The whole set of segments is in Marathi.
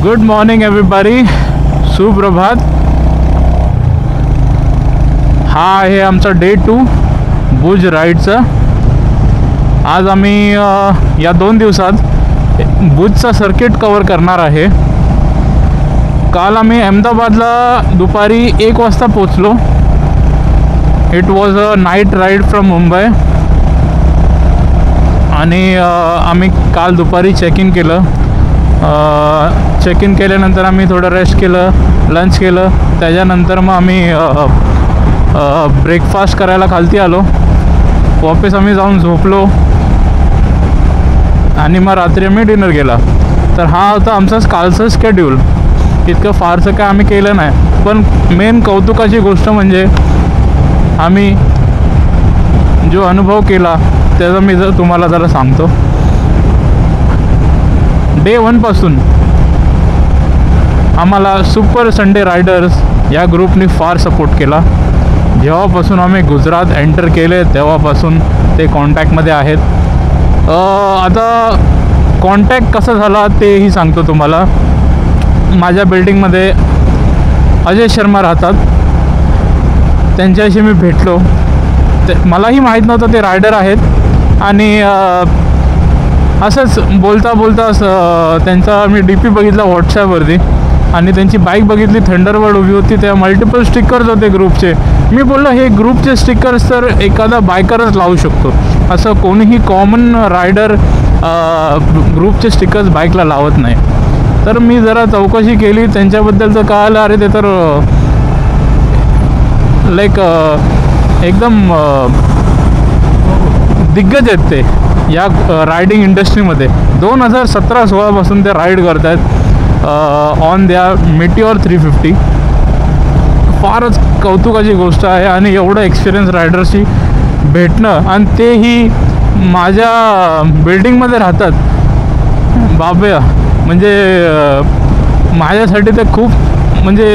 गुड मॉर्निंग एव्हरीबॉडी, सुप्रभात. हा आहे आमचा डे 2 भुज राईडचा. आज आम्ही या 2 दिवसात भुजचा सर्किट कवर करणार आहे. काल आम्ही अहमदाबादला दुपारी 1 वाजता पोचलो. It was a night ride from Mumbai. आणि आम्ही काल दुपारी चेक इन केलं. चेक इन केल्यानंतर आम्ही थोडं रेस्ट केलं, लंच केलं. त्याच्यानंतर मग आम्ही ब्रेकफास्ट करायला खालती आलो. वापस आम्ही जाऊन झोपलो आणि मग रात्री आम्ही डिनर केला. तर हा होता आमचा कालचं स्केड्यूल. इतकं फारसं काय आम्ही केलं नाही, पण मेन कौतुकाची गोष्ट म्हणजे आम्ही जो अनुभव केला त्याचा मी तुम्हाला जरा सांगतो. डे 1 पासून आम्हाला सुपर संडे रायडर्स या ग्रुपने फार सपोर्ट केला. जेव्हापासून आम्ही गुजरात एंटर केले तेव्हापासून ते कॉन्टॅक्टमध्ये आहेत. आता कॉन्टॅक्ट कसा झाला तेही सांगतो तुम्हाला. माझ्या बिल्डिंगमध्ये अजय शर्मा राहतात. त्यांच्याशी मी भेटलो. मलाही माहीत नव्हतं ते रायडर आहेत. आणि असंच बोलता बोलता त्यांचा मी DP बघितला व्हॉट्सॲपवरती आणि त्यांची बाईक बघितली, थंडरबर्ड उभी होती. त्या मल्टिपल स्टिकर्स होते ग्रुपचे. मी बोललो हे ग्रुपचे स्टिकर्स तर एखादा बायकरच लावू शकतो, असं कोणीही कॉमन रायडर ग्रुपचे स्टिकर्स बाईकला लावत नाही. तर मी जरा चौकशी केली त्यांच्याबद्दलचं. कळालं अरे ते तर लाईक एकदम दिग्गज आहेत ते या रायडिंग इंडस्ट्रीमध्ये. 2017-16 पासून ते राईड करत आहेत ऑन द्या मिटिओर 350. फारच कौतुकाची गोष्ट आहे. आणि एवढं एक्सपिरियन्स रायडर्सशी भेटणं आणि तेही माझ्या बिल्डिंगमध्ये राहतात. बाबा म्हणजे माझ्यासाठी ते खूप म्हणजे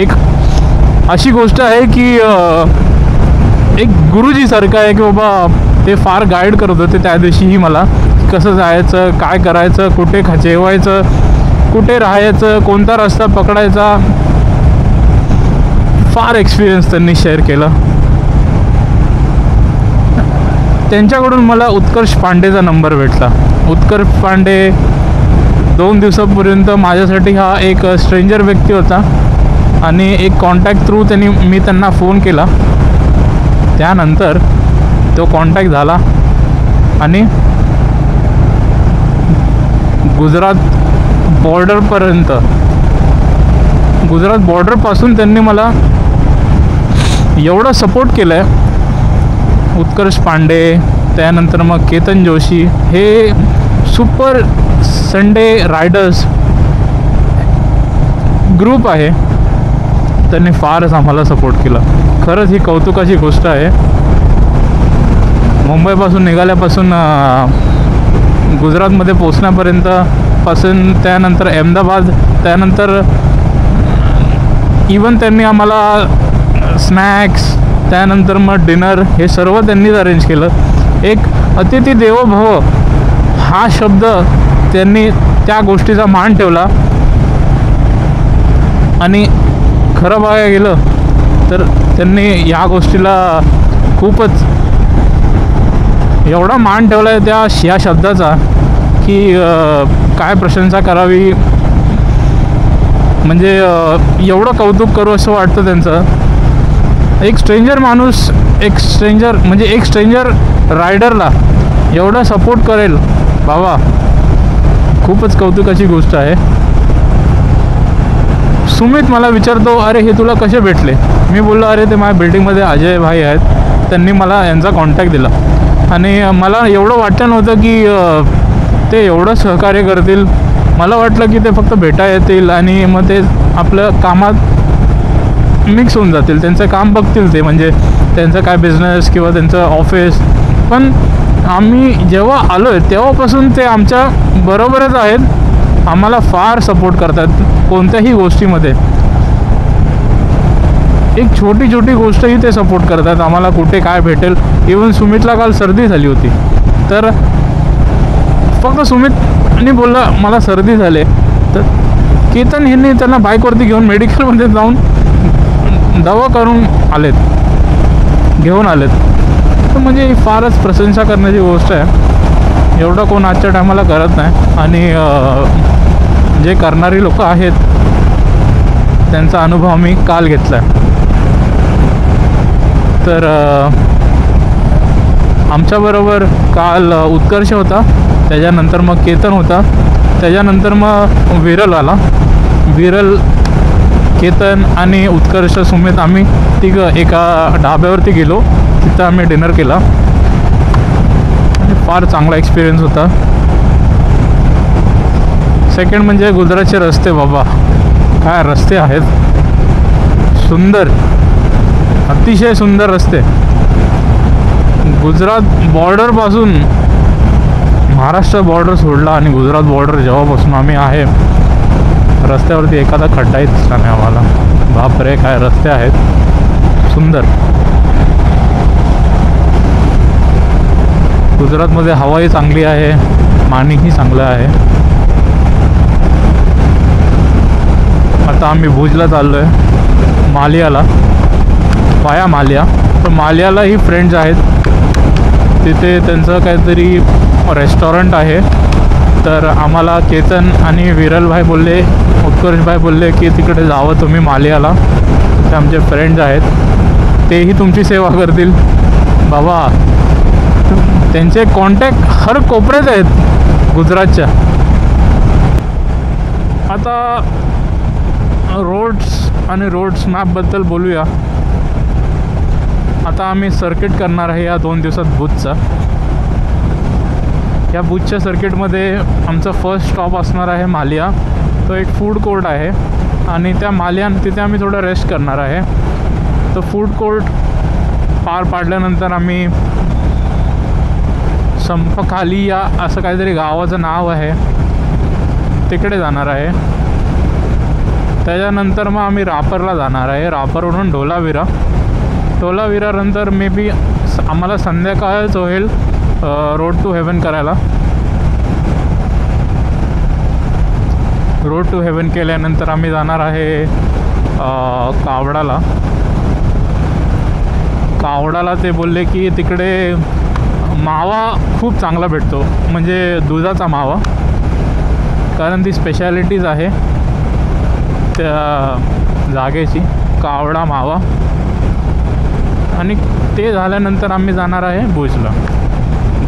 एक अशी गोष्ट आहे की एक गुरुजीसारखं आहे की बाबा ते फार गाईड करत होते त्या दिवशीही मला. कसं जायचं, काय करायचं, कुठे जेवायचं, कुठे राहायचं, कोणता रस्ता पकडायचा. फार एक्सपिरियन्स त्यांनी शेअर केला. त्यांच्याकडून मला उत्कर्ष पांडेचा नंबर भेटला. उत्कर्ष पांडे 2 दिवसापर्यंत माझ्यासाठी हा एक स्ट्रेंजर व्यक्ती होता. आणि एक कॉन्टॅक्ट थ्रू मी त्यांना फोन केला. त्यानंतर तो कॉन्टॅक्ट झाला आणि गुजरात बॉर्डरपासून त्यांनी मला एवढं सपोर्ट केलं आहे. उत्कर्ष पांडे, त्यानंतर मग केतन जोशी, हे सुपर संडे रायडर्स ग्रुप आहे. त्यांनी फारच आम्हाला सपोर्ट केला. खरंच ही कौतुकाची गोष्ट आहे. मुंबईपासून निघाल्यापासून गुजरातमध्ये पोचण्यापर्यंत त्यानंतर अहमदाबाद, त्यानंतर इवन त्यांनी आम्हाला स्नॅक्स, त्यानंतर मग डिनर, हे सर्व त्यांनीच अरेंज केलं. एक अतिथी देवो भव हा शब्द त्यांनी त्या गोष्टीचा मान ठेवला. आणि खरं बघायला गेलं तर त्यांनी या गोष्टीला खूपच एवढा मान ठेवला आहे या शब्दाचा की काय प्रशंसा करावी. म्हणजे एवढं कौतुक करू असं वाटतं त्यांचं. एक स्ट्रेंजर माणूस, एक स्ट्रेंजर रायडरला एवढा सपोर्ट करेल, बाबा खूपच कौतुकाची गोष्ट आहे. सुमित मला विचारतो, अरे हे तुला कसे भेटले? मी बोललो अरे ते माझ्या बिल्डिंगमध्ये अजय भाई आहेत, त्यांनी मला यांचा कॉन्टॅक्ट दिला. आणि मला एवढं वाटलं नव्हतं की ते एवढं सहकार्य करतील. मला वाटलं की ते फक्त भेटायला येतील आणि मग ते आपलं कामात मिक्स होऊन जातील, त्यांचं काम बघतील ते, म्हणजे त्यांचं काय बिझनेस किंवा त्यांचं ऑफिस. पण आम्ही जेव्हा आलो आहे तेव्हापासून ते आमच्या बरोबरच आहेत. आम्हाला फार सपोर्ट करतात कोणत्याही गोष्टीमध्ये. एक छोटी गोष्टही ते सपोर्ट करतात आम्हाला. कुठे काय भेटेल. इवन सुमितला काल सर्दी झाली होती, तर फक्त सुमितनी बोलला मला सर्दी झाली. तर केतन ह्यांनी त्यांना बाईकवरती घेऊन मेडिकलमध्ये जाऊन दवा करून घेऊन आलेत. तर म्हणजे ही फारच प्रशंसा करण्याची गोष्ट आहे. एवढं कोण आजच्या टायमाला करत नाही. आणि जे करणारी लोक आहेत त्यांचा अनुभव आम्ही काल घेतला आहे. तर आमच्याबरोबर काल उत्कर्ष होता, त्याच्यानंतर मग केतन होता, त्याच्यानंतर मग विरल आला. विरल, केतन आणि उत्कर्ष, सुमित, आम्ही तिघं एका ढाब्यावरती गेलो. तिथं आम्ही डिनर केला आणि फार चांगला एक्सपिरियन्स होता. सेकंड म्हणजे गुजरातचे रस्ते. बाबा काय रस्ते आहेत, सुंदर, अतिशय सुंदर रस्ते. गुजरात बॉर्डरपासून महाराष्ट्र बॉर्डर सोडला आणि गुजरात बॉर्डर जेव्हापासून आम्ही आहे, रस्त्यावरती एखादा खड्डाही दिसला नाही आम्हाला. बापरे काय रस्ते आहेत, सुंदर. गुजरातमध्ये हवाही चांगली आहे, पाणीही चांगलं आहे. आता आम्ही भुजला चाललो आहे, मालियाला, वाया मालिया. तर मालियालाही फ्रेंड्स आहेत, तिथे त्यांचं काहीतरी रेस्टॉरंट आहे. तर आम्हाला केतन आणि विरलभाई बोलले, उत्कर्षभाई बोलले की तिकडे जावं तुम्ही मालियाला. ते आमचे फ्रेंड्स आहेत, तेही तुमची सेवा करतील. बाबा त्यांचे कॉन्टॅक्ट हर कोपऱ्यात आहेत गुजरातच्या. आता रोड्स मॅपबद्दल बोलूया. आता आम्ही सर्किट करणार आहे या 2 दिवसात भुजचा. या भुजच्या सर्किटमध्ये आमचा फर्स्ट स्टॉप असणार आहे मालिया. तो एक फूड कोर्ट आहे आणि त्या मालिया तिथे आम्ही थोडं रेस्ट करणार आहे. तो फूड कोर्ट पार पाडल्यानंतर आम्ही संपखाली या असं काहीतरी गावाचं नाव आहे, तिकडे जाणार आहे. त्याच्यानंतर मग आम्ही रापरला जाणार आहे. रापरवरून ढोलावीरानंतर मे बी आम्हाला संध्याकाळच होईल रोड टू हेवन करायला. रोड टू हेवन केल्यानंतर आम्ही जाणार आहे कावडाला. ते बोलले की तिकडे मावा खूप चांगला भेटतो, म्हणजे दुधाचा मावा, कारण ती स्पेशालिटीज आहे त्या जागेची, कावडा मावा. आणि ते झाल्यानंतर आम्ही जाणार आहे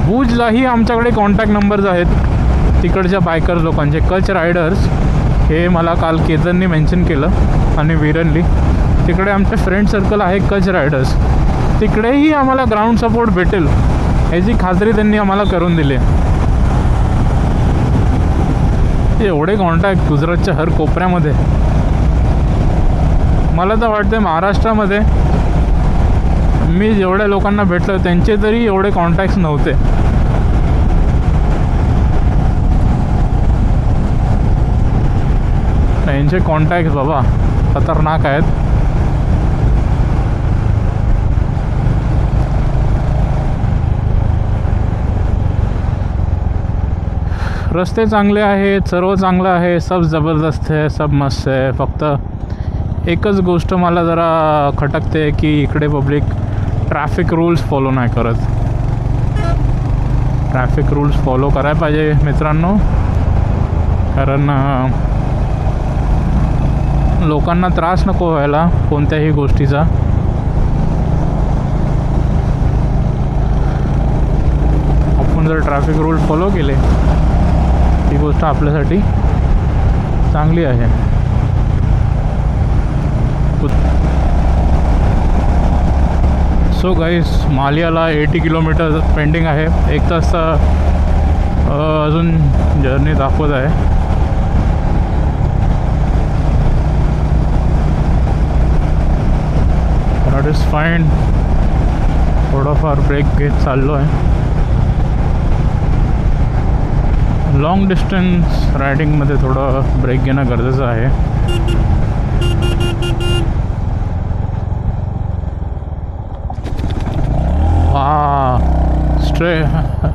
भुजलाही आमच्याकडे कॉन्टॅक्ट नंबर्स आहेत तिकडच्या बायकर्स लोकांचे, कच रायडर्स. हे मला काल केतननी मेन्शन केलं आणि विरनली. तिकडे आमचे फ्रेंड सर्कल आहे कच रायडर्स, तिकडेही आम्हाला ग्राउंड सपोर्ट भेटेल याची खात्री त्यांनी आम्हाला करून दिली. एवढे कॉन्टॅक्ट गुजरातच्या हर कोपऱ्यामध्ये. मला तर वाटते महाराष्ट्रामध्ये मी जेवढ्या लोकांना भेटलो त्यांचे तरी एवढे कॉन्टॅक्ट्स नव्हते. यांचे कॉन्टॅक्ट्स बाबा खतरनाक आहेत. रस्ते चांगले आहेत, सर्व चांगलं आहे, सब जबरदस्त आहे, सब मस्त आहे. फक्त एकच गोष्ट मला जरा खटकते की इकडे पब्लिक ट्रॅफिक रूल्स फॉलो नाही करत. ट्रॅफिक रूल्स फॉलो करायला पाहिजे मित्रांनो, कारण लोकांना त्रास नको व्हायला कोणत्याही गोष्टीचा. आपण जर ट्रॅफिक रूल फॉलो केले ही गोष्ट आपल्यासाठी चांगली आहे. सो गाईस, मालियाला 80 किलोमीटर पेंडिंग आहे. 1 तास अजून जर्नी दाखवत आहे. That is fine. थोडाफार ब्रेक घेत चाललो आहे. लॉंग डिस्टन्स रायडिंगमध्ये थोडं ब्रेक घेणं गरजेचं आहे.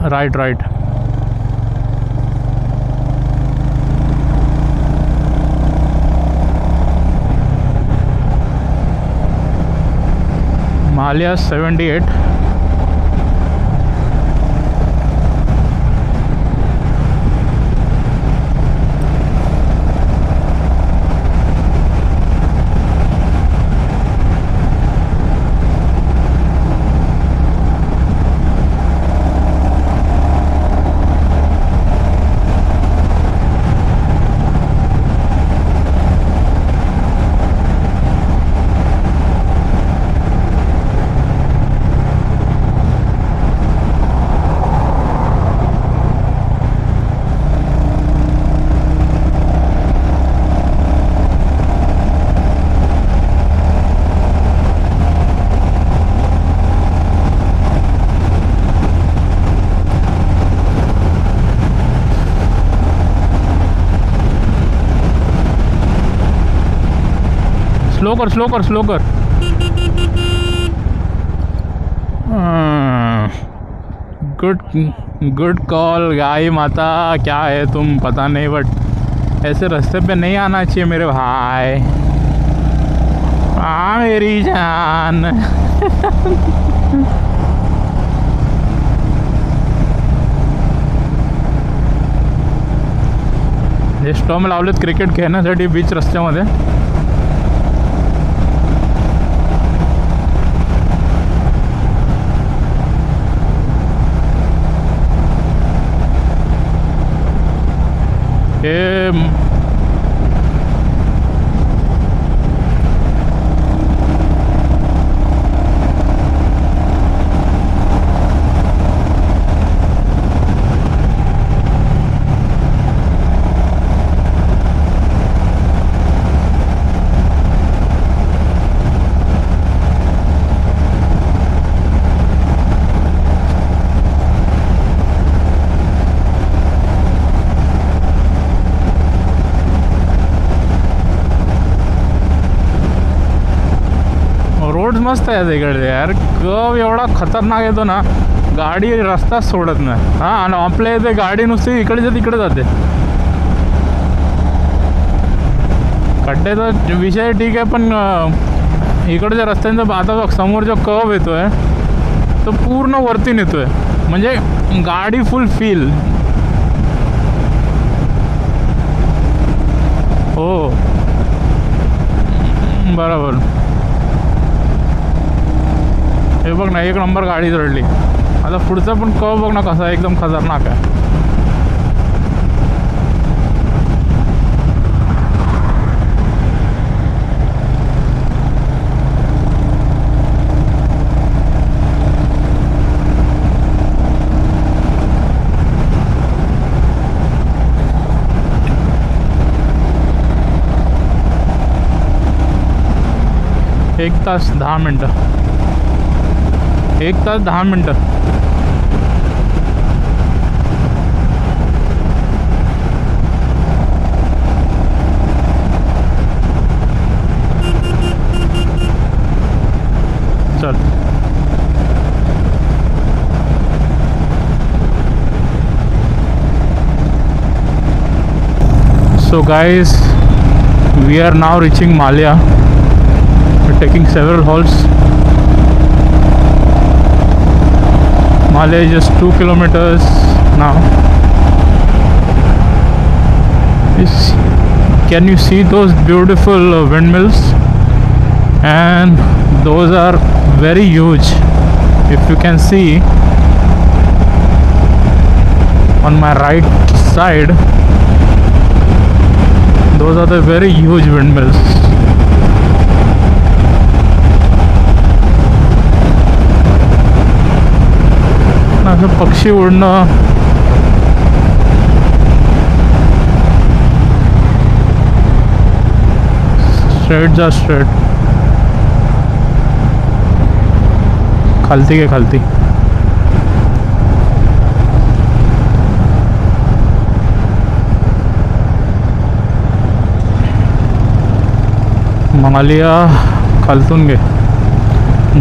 राईट. मालिया 78। स्लो कर। गुड कॉल गाय माता। क्या है तुम पता नहीं, बट ऐसे रास्ते पे नहीं आना चाहिए मेरे भाई। हाँ मेरी जान। हे स्टॉम लावलेत क्रिकेट खेळण्यासाठी बीच रस्त्यामध्ये. रोड मस्त आहे तिकडे यार. कव एवढा खतरनाक येतो ना, गाडी रस्ताच सोडत नाही. हां, आणि आपल्या इथे गाडी नुसती इकडच्या तिकडे जाते. खड्ड्याचा विषय ठीक आहे, पण इकडच्या रस्त्यांचा आता बघ समोर जो कव येतोय तो पूर्ण वरती नेतोय, म्हणजे गाडी फुल फील. हो बरोबर. हे बघ ना, एक नंबर गाडी चढली. आता पुढचा पण कव बघ ना कसा एकदम खतरनाक आहे. एक तास 10 मिनटं. 1 तास 10 मिनटं. चल. So guys, we are now reaching Malia. We're taking several halts. Malia is just 2 kilometers now. Can you see those beautiful windmills? And those are very huge. If you can see on my right side, those are the very huge windmills. असं पक्षी उडणं, स्ट्रेट जा स्ट्रेट. खालती के खालती. मालिया खालतून गे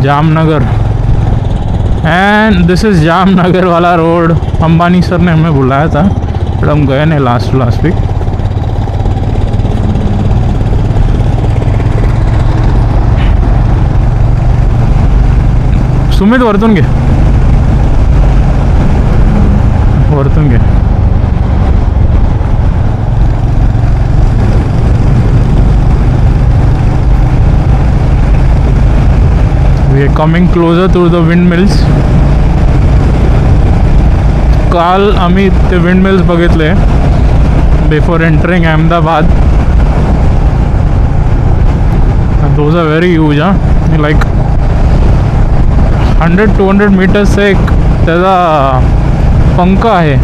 Jamnagar. And this is Jamnagar वाला रोड. अंबानी सर ने हमें बुलाया था, बट हम गए नहीं लास्ट वीक. सुमित वरतून घे, वरतून घे. We are coming closer to the windmills. काल आम्ही ते windmills बघितले before entering Ahmedabad. Those are very huge, huh? Like 100-200 meters से एक त्याचा पंख आहे.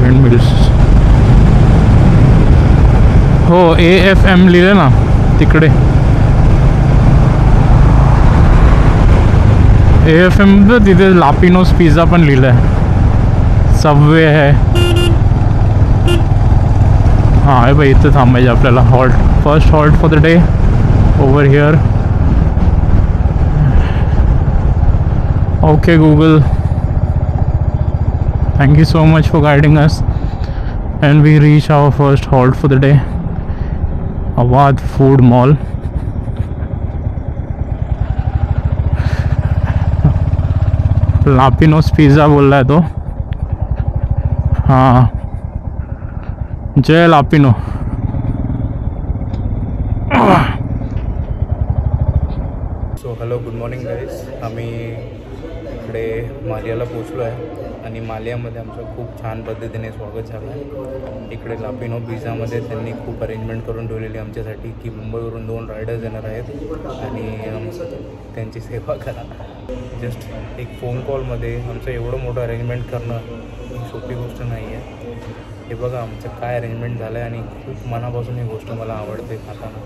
windmills. हो AFM लिहिले ना तिकडे. AFM तिथे लापिनोस पिझ्झा पण लिहिलं आहे. सबवे आहे. हां आहे बाई, इथं थांबायचे आपल्याला. Halt, first halt for the day over here. Okay Google, thank you so much for guiding us, and we reach our first halt for the day, Awadh Food Mall. La Pino'z pizza बोल रहा है तो. हाँ, जय La Pino. So hello, good morning guys. आम्ही इकडे मालियाला पोचलो आहे आणि मालियामध्ये आमचं खूप छान पद्धतीने स्वागत झालं आहे. इकडे लापिनो पिझ्झामध्ये त्यांनी खूप अरेंजमेंट करून ठेवलेली आमच्यासाठी की मुंबईवरून 2 रायडर्स येणार आहेत आणि त्यांची सेवा करा. जस्ट एक फोन कॉलमध्ये आमचं एवढं मोठं अरेंजमेंट करणं ही सोपी गोष्ट नाही आहे. हे बघा आमचं काय अरेंजमेंट झालं आहे आणि खूप मनापासून ही गोष्ट मला आवडते खाताना.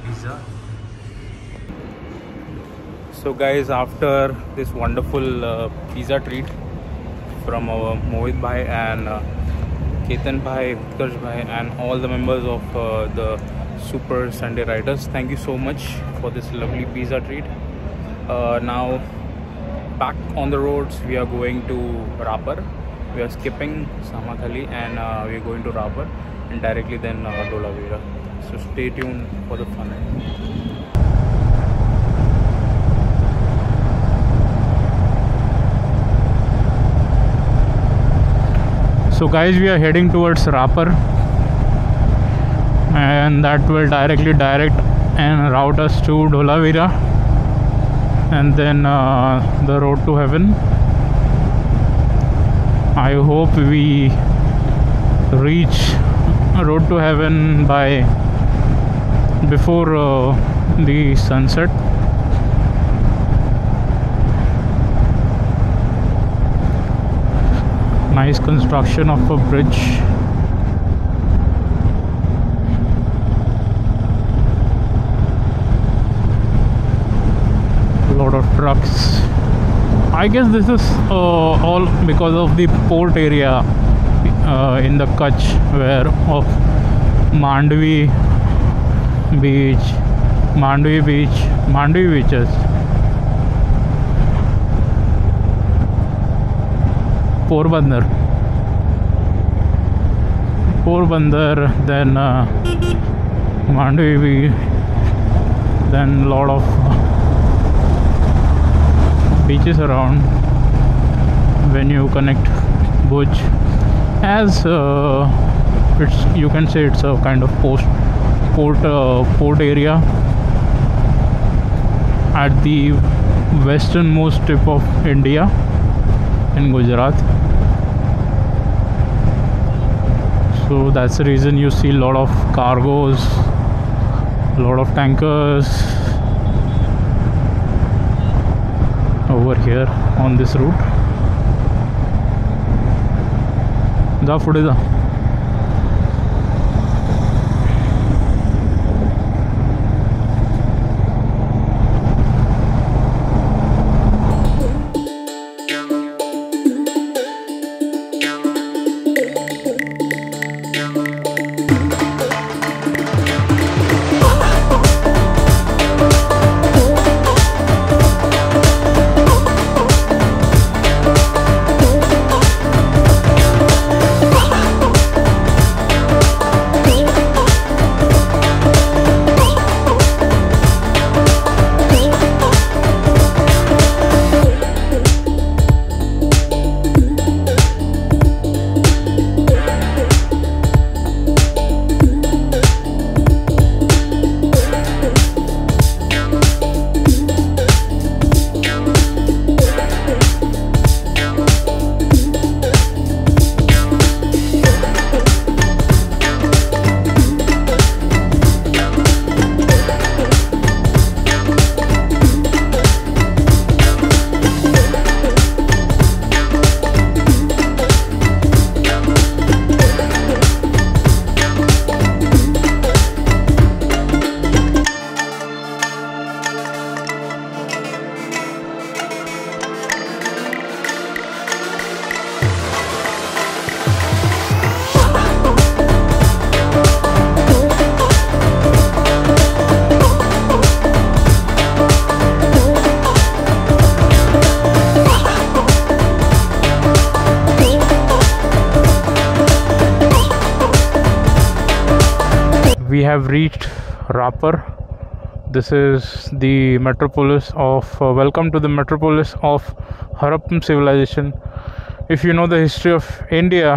Pizza. So guys, after this wonderful pizza treat from our Mohit bhai and Ketan bhai, Utkarsh bhai and all the members of the Super Sunday Riders, thank you so much for this lovely pizza treat. Now back on the roads, we are going to Rapar. We are skipping Samakhali and we are going to Rapar and directly then Dholavira. So stay tuned for the fun. So guys, we are heading towards Rapar, and that will directly direct and route us to Dholavira and then the road to heaven. I hope we reach road to heaven by before the sunset. Nice construction of a bridge. A lot of trucks. I guess this is all because of the port area in the Kutch, where of Mandvi beaches. Porbandar, then Mandvi, then lot of beaches around when you connect Bhuj. As it's, you can say it's a kind of port area at the westernmost tip of India in Gujarat. So that's the reason you see a lot of cargos, a lot of tankers over here on this route. जा पुढे जा. we have reached Rapar. This is the metropolis of welcome to the metropolis of Harappan civilization. If you know the history of India,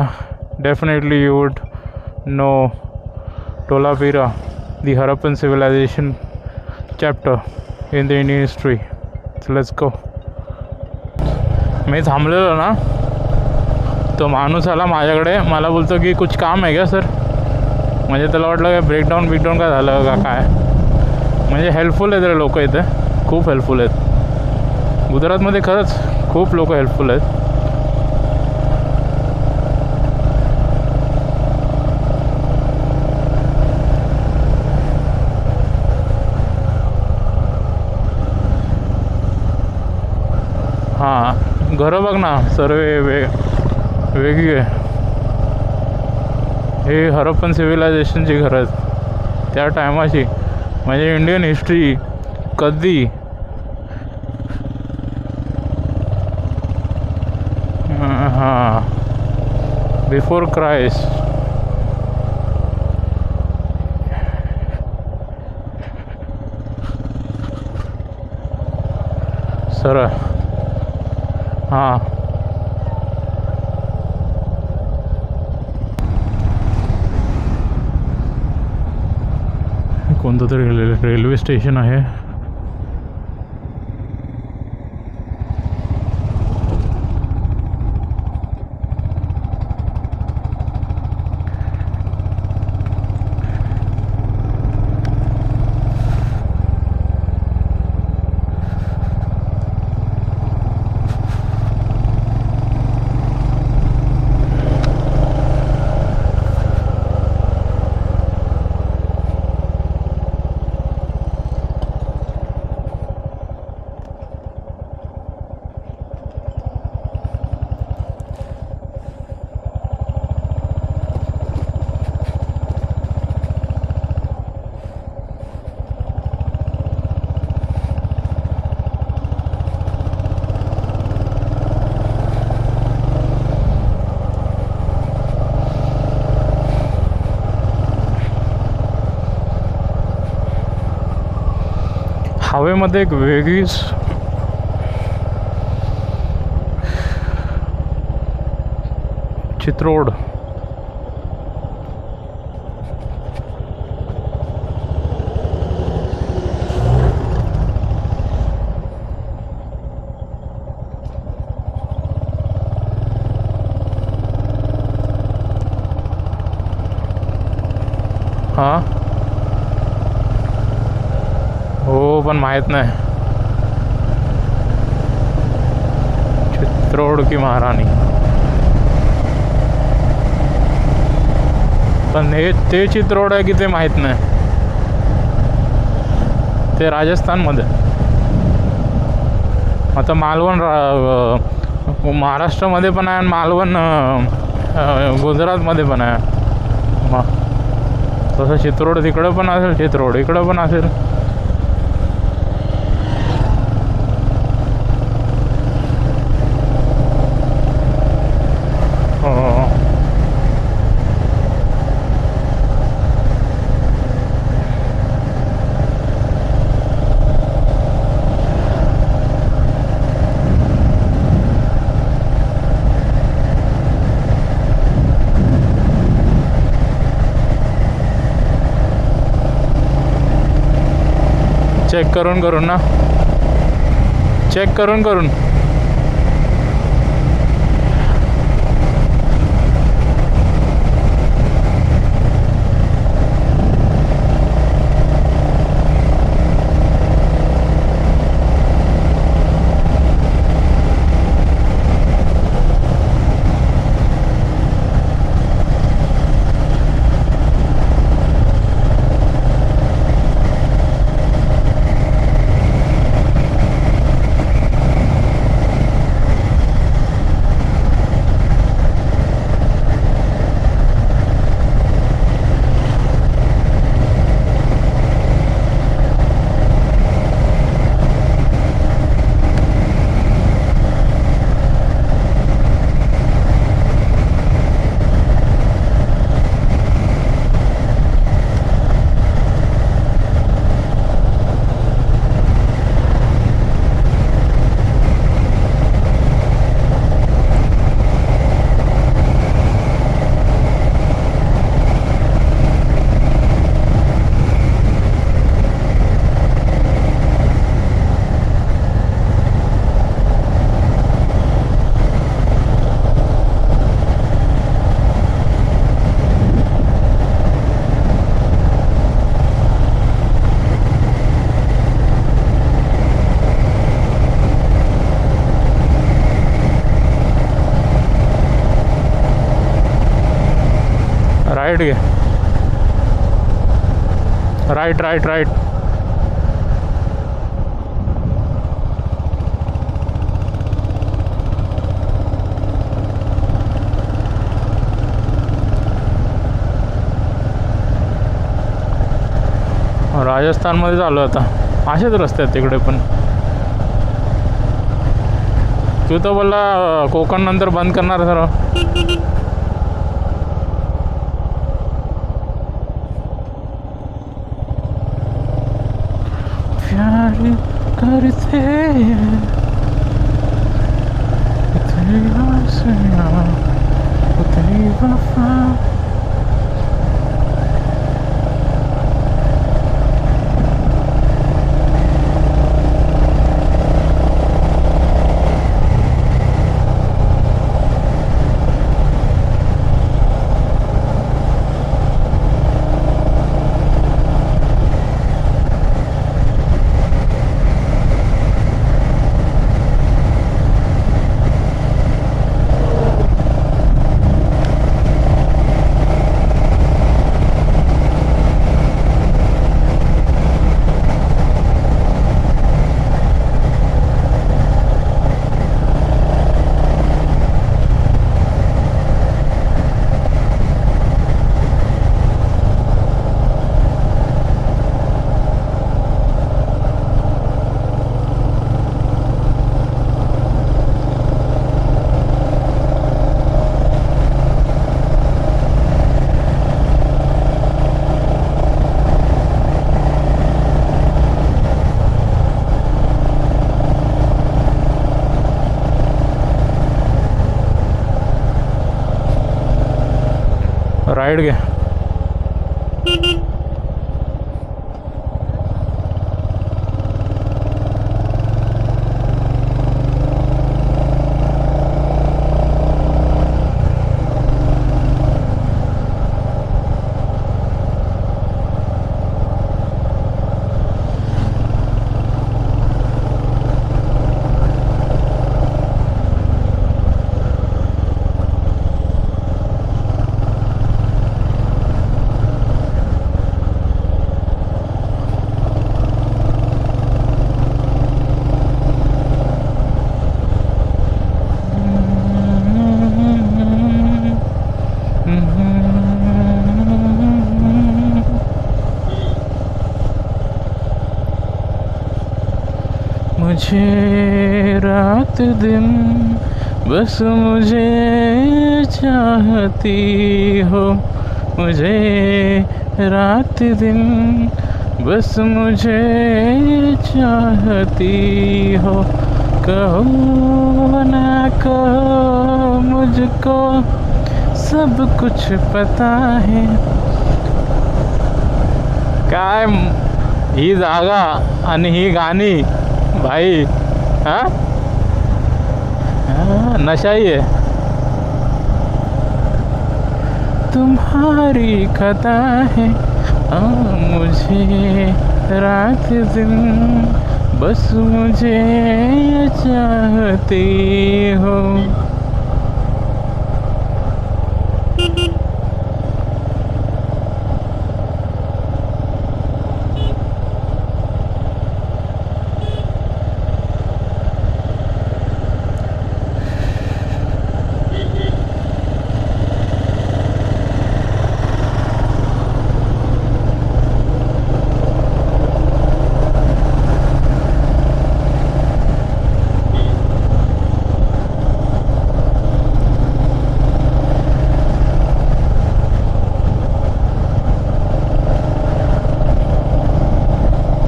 definitely you would know Tolapira, the Harappan civilization chapter in the Indian history. So let's go. मी थांबलेलो ना, तो माणूस आला माझ्याकडे, मला बोलतो की कुछ काम आहे का सर. म्हणजे त्याला वाटलं काय ब्रेकडाऊन काय झालं का काय. म्हणजे हेल्पफुल आहेत रे लोक इथे, खूप हेल्पफुल आहेत. गुजरातमध्ये खरंच खूप लोक हेल्पफुल आहेत. हां, घरं बघ ना सर्व वेगळी आहे. हे हरप्पन सिव्हिलायझेशनची घरं आहेत त्या टायमाची. म्हणजे इंडियन हिस्ट्री कधी हां बिफोर क्राइस्ट. सर हां कोणतं तरी रेल्वे स्टेशन आहे. हवेमध्ये एक वेगळीच चित्रोड. हां हो, पण माहीत नाही. चित्रोड की महाराणी. पण हे ते चित्रोड आहे की ते माहीत नाही. ते राजस्थानमध्ये. आता मालवण महाराष्ट्रामध्ये पण आहे आणि मालवण गुजरातमध्ये पण आहे. मग तसं चित्रोड तिकडं पण असेल, चित्रोड इकडं पण असेल. चेक करून ना, चेक करून राईट घे, राईट राईट राईट. राजस्थानमध्ये चालू आता. असेच रस्ते आहेत तिकडे पण. तू तर बोलला कोकण नंतर बंद करणार सर्व. प्यार करते तेरी आशियाँ, तेरी वफा. राईट घे. मुझे रात दिन बस मुझे चाहती हो, मुझे रात दिन बस मुझे चाहती हो. कहो ना कहो मुझको सब कुछ पता है. काय ही जागा आणि ही गाणी भाई, हाँ नशा ही है. तुम्हारी खता है मुझे रात दिन बस मुझे चाहती हो.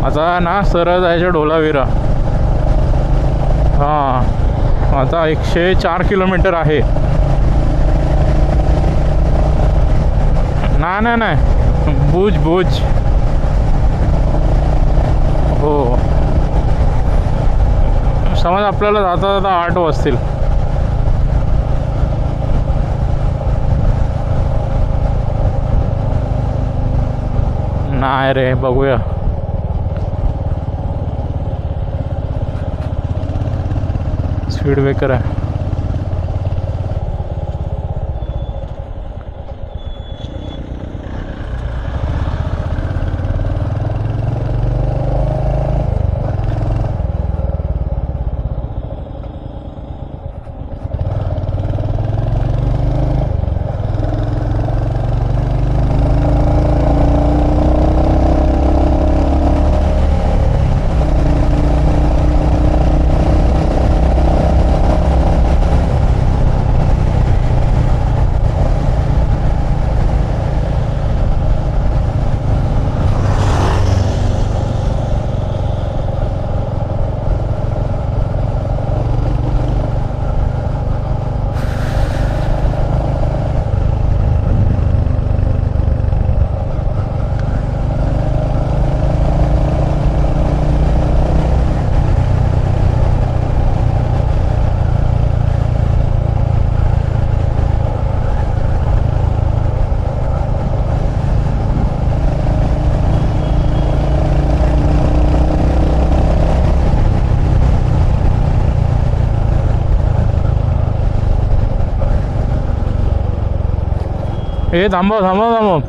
आता ना सरळ जायचं ढोलावीरा. हां आता 104 किलोमीटर आहे. नाही नाही भुज भुज. हो समज आपल्याला जाता जाता 8 वाजतील. नाही रे बघूया. स्पीड ब्रेकर आहे. ए थांबव थांबव थांबव.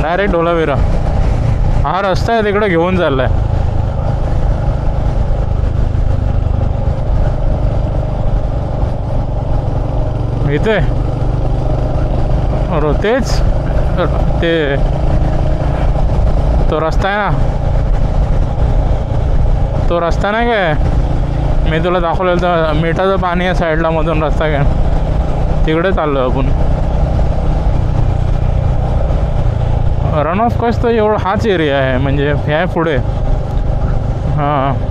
डायरेक्ट ढोलावीरा हा रस्ता आहे तिकडे घेऊन चाललाय. इथे तेच ते तो रस्ता आहे ना, तो रस्ता नाही काय मी तुला दाखवलेलं तर मिठाचं पाणी आहे साईडला मधून रस्ता काय तिकडे चाललो आपण. रन ऑफ कच तर एवढं हाच एरिया आहे म्हणजे ह्या पुढे. हां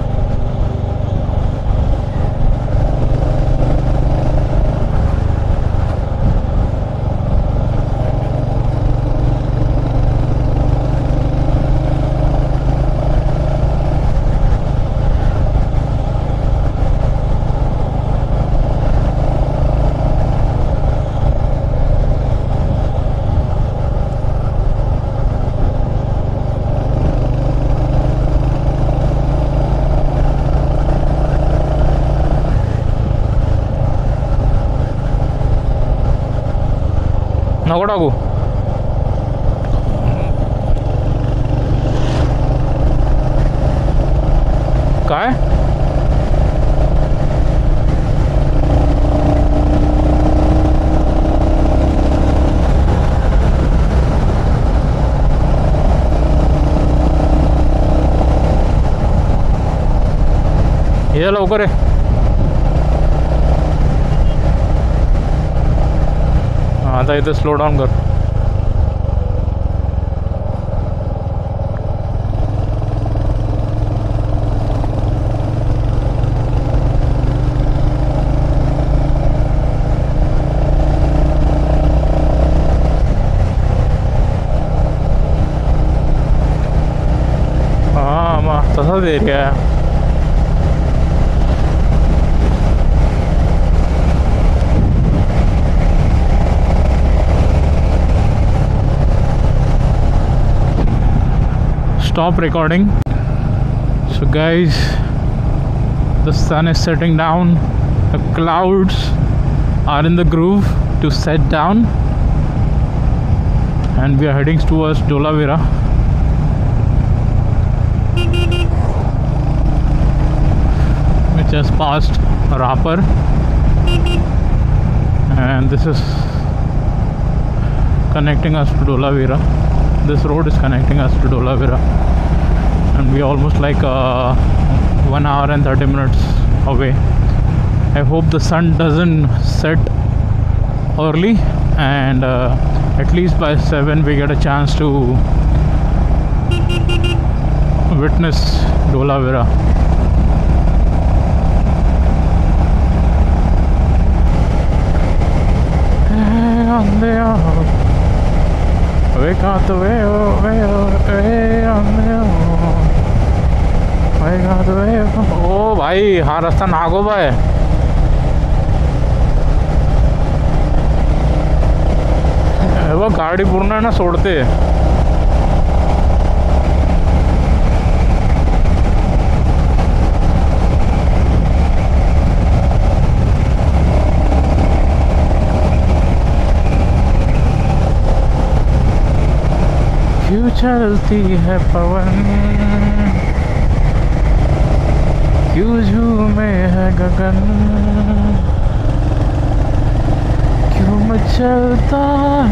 नको टाकू. काय ये लवकर आहे. आता इथे स्लो डाऊन कर. हां मग तसाच एरिया आहे. Stop recording. So guys, the sun is setting down, the clouds are in the groove to set down, and we are heading towards Dholavira. We just passed Rapar, and this is connecting us to Dholavira. This road is connecting us to Dholavira, and we almost like 1 hour and 30 minutes away. I hope the sun doesn't set early, and at least by 7 we get a chance to witness Dholavira. We got the way on the we got the way. ओ भाई हा रस्ता नागोबा है. वो गाड़ी पूर्ण है ना सोडते. क्यों चलती है पवन, क्यों झूमे है गगन, क्यों मचलता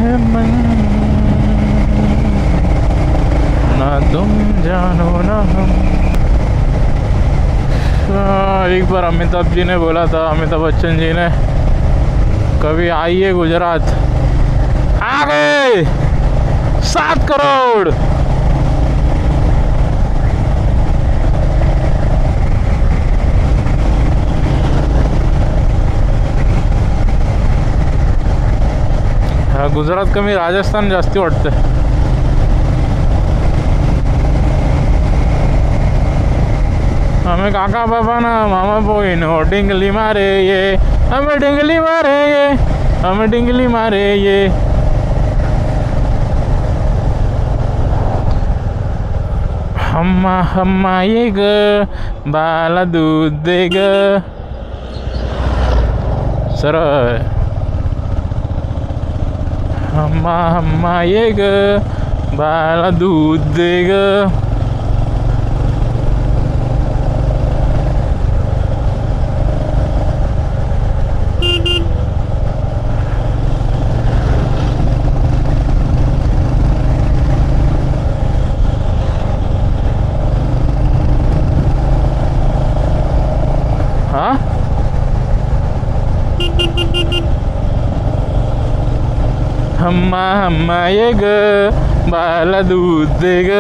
है मन, ना तुम जानो ना हम. एक बार अमिताभ जी ने बोला था, अमिताभ बच्चन जी ने, कभी आइए गुजरात. आ गए 7 करोड़. गुजरात कमी राजस्थान जास्ती वाटतं. हमें काका बाबा ना मामा पोइनो डिंगली मारे ये, हमें डिंगली मारे ये, हमें डिंगली मारे ये। हम्मा हम्मा ये ग बाला दूध दे ग सरळ। हम्मा हम्मा ये ग बाला दूध दे ग। हाँ हम्मा हम्मा ये ग बाला दूध दे ग।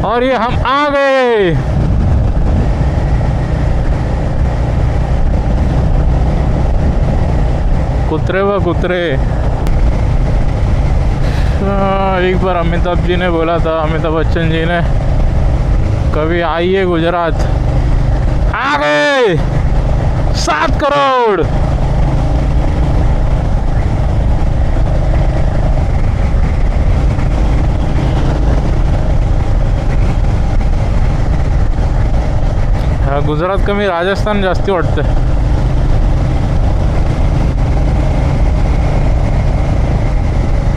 और ये हम आ गए। कुतरे व कुतरे। एक बार अमिताभ जी ने बोला था, अमिताभ बच्चन जी ने, कभी आइए गुजरात। आ गए 7 करोड़। गुजरात कमी राजस्थान जास्ती वाटते।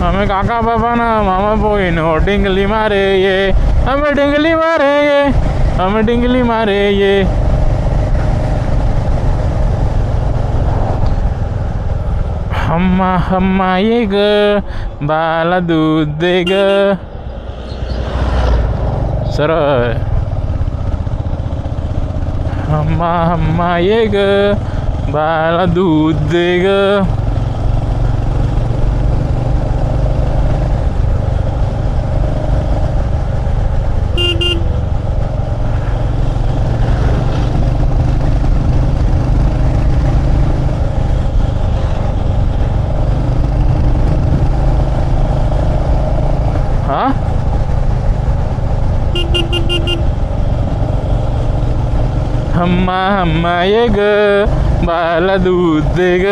हमें काका बाबा ना मामा पोइनो डिंगली मारे ये, हमें डिंगली मारे ये, हमें डिंगली मारे ये। हम्मा हम्मा ये ग बाला दूध दे ग सरळ। हम्मा हम्मा ये ग बाला दूध दे ग। हाँ हम्मा हम्मा ये ग बाला दूध दे ग।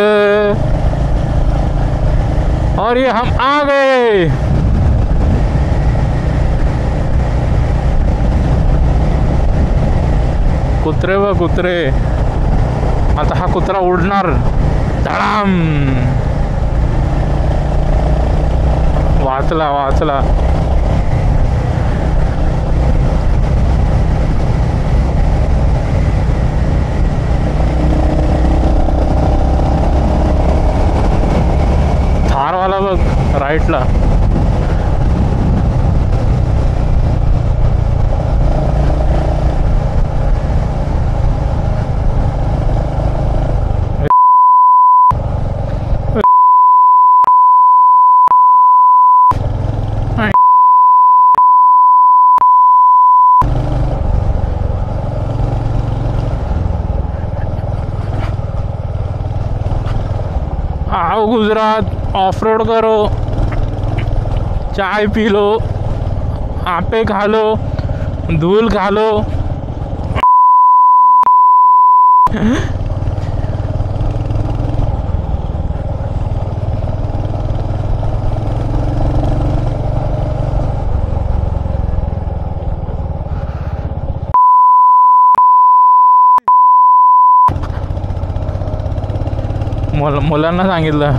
और ये हम आ गए। कुत्रे व कुत्रे। आता हा कुत्रा उडणार धडाम। वाचला वाचला। थारवाला बघ राईटला। आओ गुजरात, ऑफ रोड करो, चाय पी लो, आपे खा लो, धूल खा लो। मुलांना सांगितलं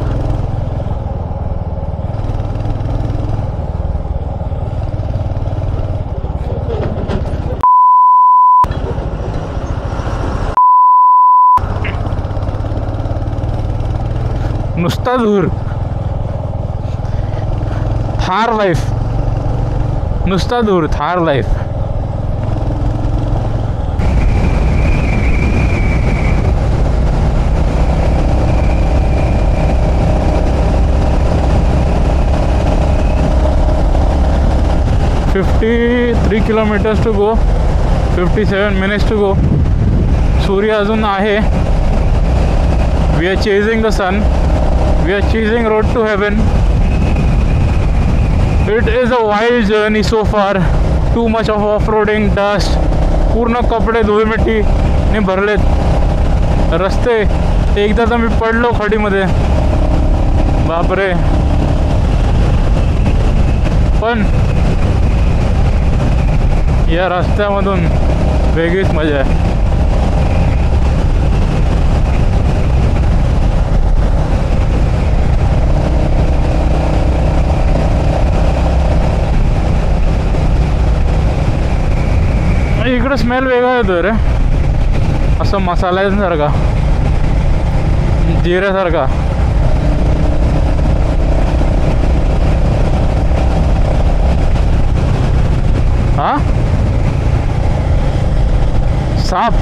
नुसता धूर। थार लाईफ, नुसता धूर, Thar life. $53 kilometers to go, 57 minutes to go. सूर्य अजून आहे. We are chasing the sun. We are chasing road to heaven. It is a wild journey so far. Too much of off roading, dust, पूर्ण कपडे धुळमिट्टीने भरलेत रस्ते. एकदा तर मी पडलो खडीमध्ये, बापरे. पण या रस्त्यामधून वेगळीच मजा आहे. इकडं स्मेल वेगळा येतो रे, असं मसाल्यासारखा, जिऱ्यासारखा. हा साप.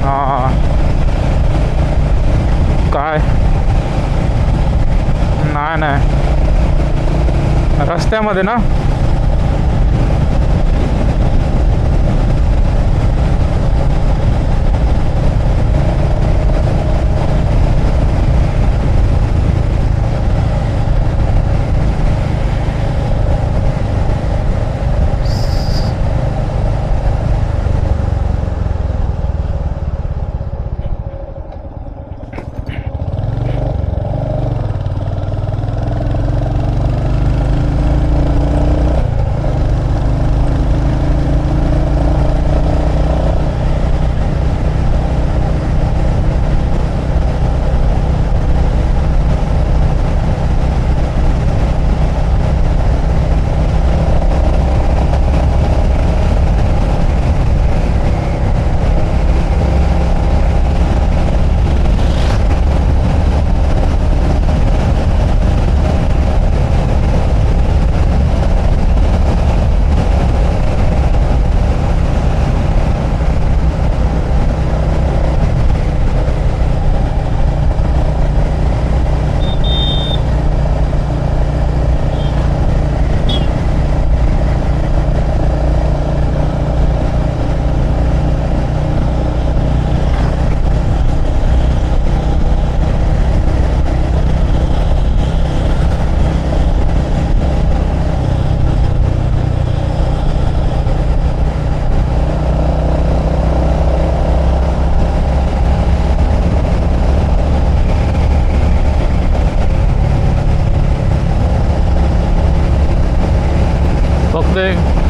हा काय नाही रस्त्यामध्ये ना.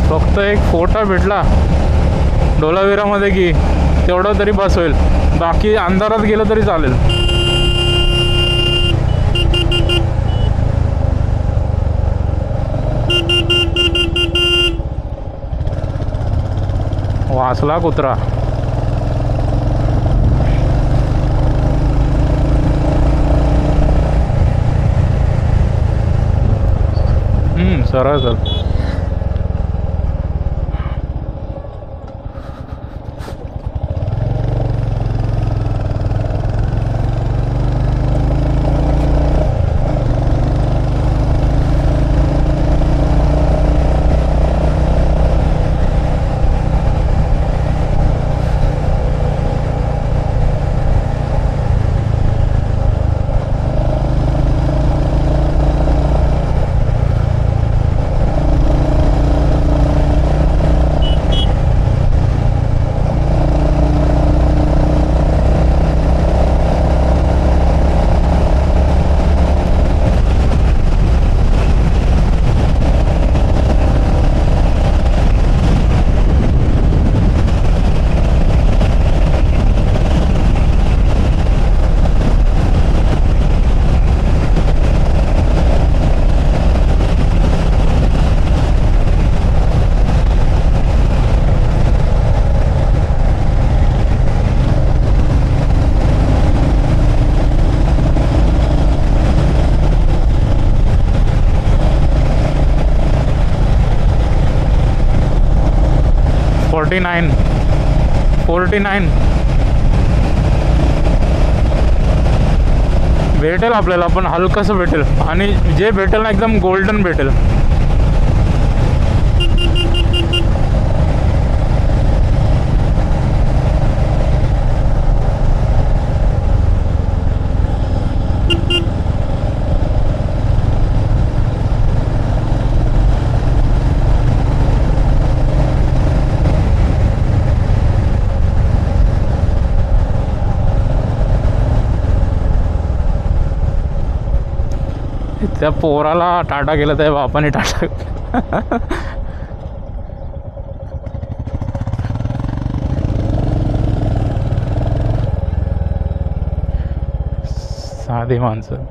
फक्त एक फोटा भेटला डोलाविरामध्ये की तेवढं तरी बस होईल. बाकी अंधारात गेलं तरी चालेल. वाचला कुत्रा. सरळ चल. $49 भेटेल आपल्याला, पण हलकंसं भेटेल आणि जे भेटेल ना एकदम गोल्डन भेटेल. त्या पोराला टाटा केलं, त्या बापाने टाटा केलं. साधी माणसं.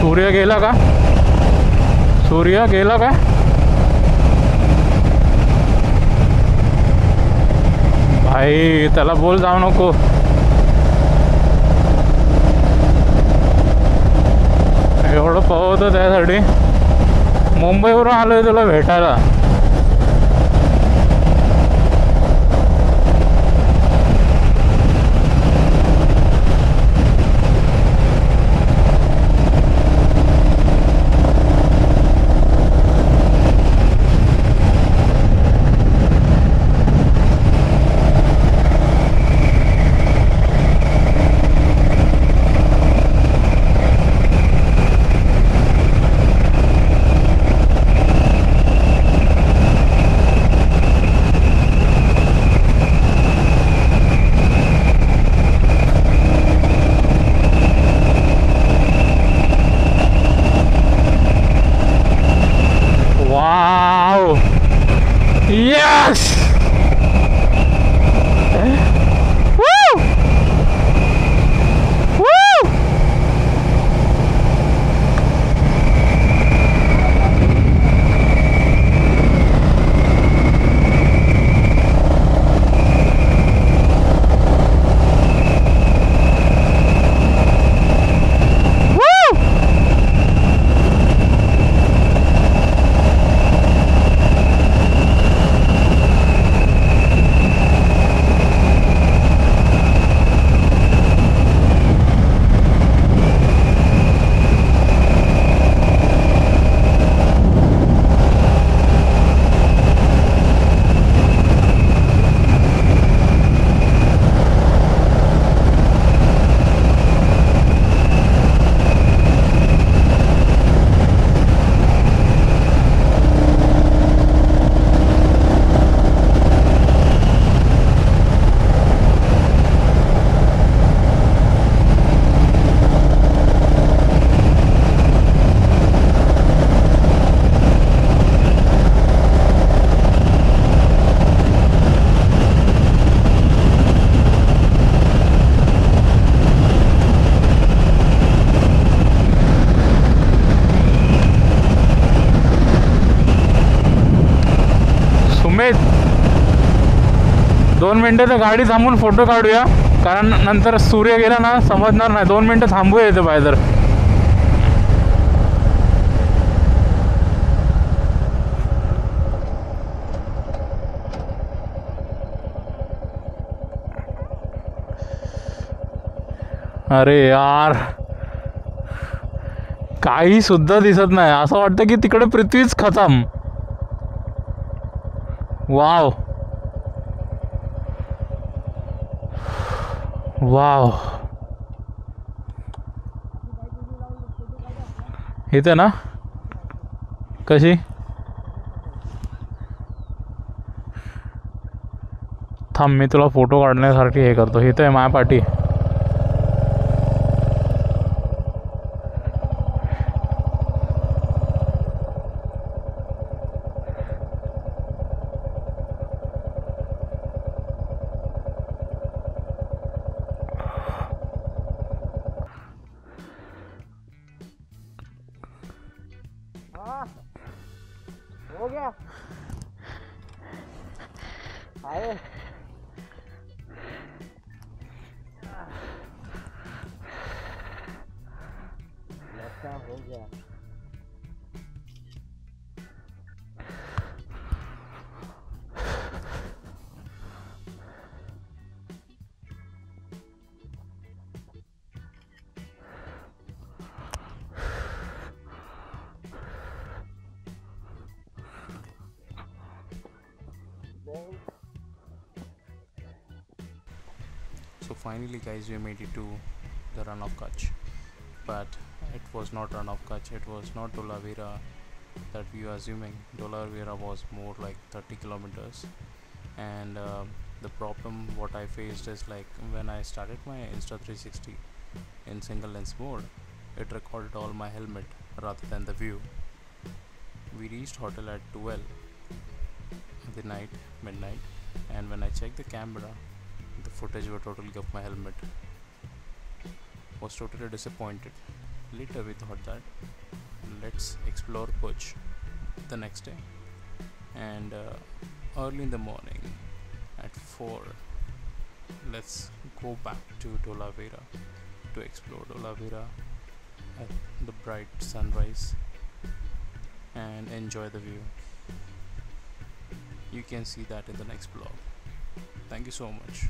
सूर्य गेला का? सूर्य गेला का? भाई त्याला बोल जाऊ नको. एवढं पळवतो त्यासाठी. मुंबईवरून आलोय तुला भेटायला. Wow! Yes! Woo! Woo! Sumedh 2 मिनटं तर गाडी थांबून फोटो काढूया, कारण नंतर सूर्य गेला ना समजणार नाही. 2 मिनटं थांबूया इथे बाहेर. अरे यार काही सुद्धा दिसत नाही. असं वाटतं की तिकडे पृथ्वीच खतम. Wow wow. इथे ना कशी थांब मी तुला फोटो काढण्यासाठी हे करतो. इथे आहे माझ्या पाठी. हो गया आए लगता हो गया. So finally guys, we made it to the Run of Kutch, but it was not Run of Kutch, it was not Dholavira that we were assuming. Dholavira was more like 30 kilometers, and the problem what I faced is like when I started my Insta360 in single lens mode, it recorded all my helmet rather than the view. We reached hotel at 12 the night, midnight, and when I checked the camera, the footage were totally of my helmet. Was totally disappointed. Later we thought that let's explore Kutch the next day, and early in the morning at 4 let's go back to Dholavira to explore Dholavira at the bright sunrise and enjoy the view. You can see that in the next vlog. Thank you so much.